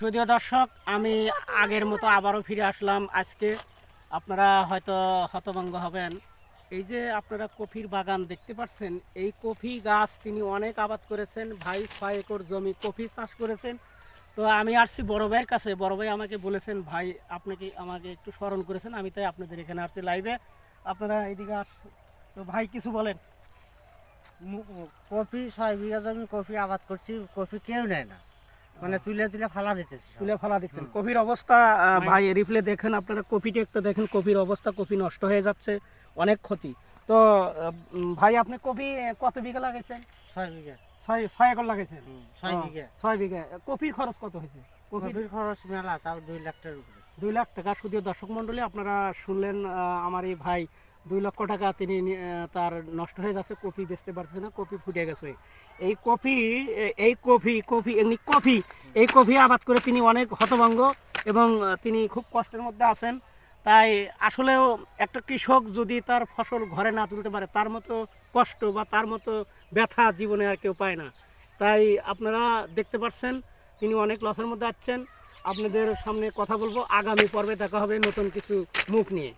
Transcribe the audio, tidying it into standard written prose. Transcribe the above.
সুপ্রিয় দর্শক, আমি আগের মতো আবারও ফিরে আসলাম আজকে। আপনারা হয়তো হতভম্ব হবেন। এই যে আপনারা কফির বাগান দেখতে পাচ্ছেন, এই কফি গাছ তিনি অনেক আবাদ করেছেন। ভাই 6 একর জমি কফি চাষ করেছেন। তো আমি আসছি বড় ভাইয়ের কাছে। বড় ভাই আমাকে বলেছেন, ভাই আপনাকে আমাকে একটু স্মরণ করেছেন, আমি তাই আপনাদের এখানে আসছি লাইভে। আপনারা এইদিকে তো ভাই কিছু বলেন। কফি 6 বিঘা জমি কফি আবাদ করছি, কফি কেউ নেয় না, মানে তুলে তুলে ফালা দিতেছি সব। তুলে ফেলা দিচ্ছেন কফির অবস্থা। ভাই রিপ্লে দেখেন, আপনারা কপিটা একটু দেখেন, কফির অবস্থা, কফি নষ্ট হয়ে যাচ্ছে, অনেক ক্ষতি। তো ভাই আপনি কফি কত বিঘা লাগাইছেন? 6 বিঘা। 6 একর লাগাইছেন? 6 বিঘা। 6 বিঘা। কফির খরচ কত হয়েছে? কফির খরচ মেলা, তাও 2 লাখ টাকার উপরে। 2 লাখ টাকা। শুধু দর্শক মণ্ডলী আপনারা শুনলেন, আমার এই ভাই 2 লক্ষ টাকা তিনি তার নষ্ট হয়ে যাচ্ছে, কফি বেচতে পারছে না, কফি ফুটে গেছে। এই কফি এই কফি কফি এমনি কফি এই কফি আবাদ করে তিনি অনেক হতভম্ব এবং তিনি খুব কষ্টের মধ্যে আছেন। তাই আসলেও একটা কৃষক যদি তার ফসল ঘরে না তুলতে পারে, তার মতো কষ্ট বা তার মতো ব্যথা জীবনে আর কেউ পায় না। তাই আপনারা দেখতে পাচ্ছেন তিনি অনেক লসের মধ্যে আছেন। আপনাদের সামনে কথা বলবো, আগামী পর্বে দেখা হবে নতুন কিছু মুখ নিয়ে।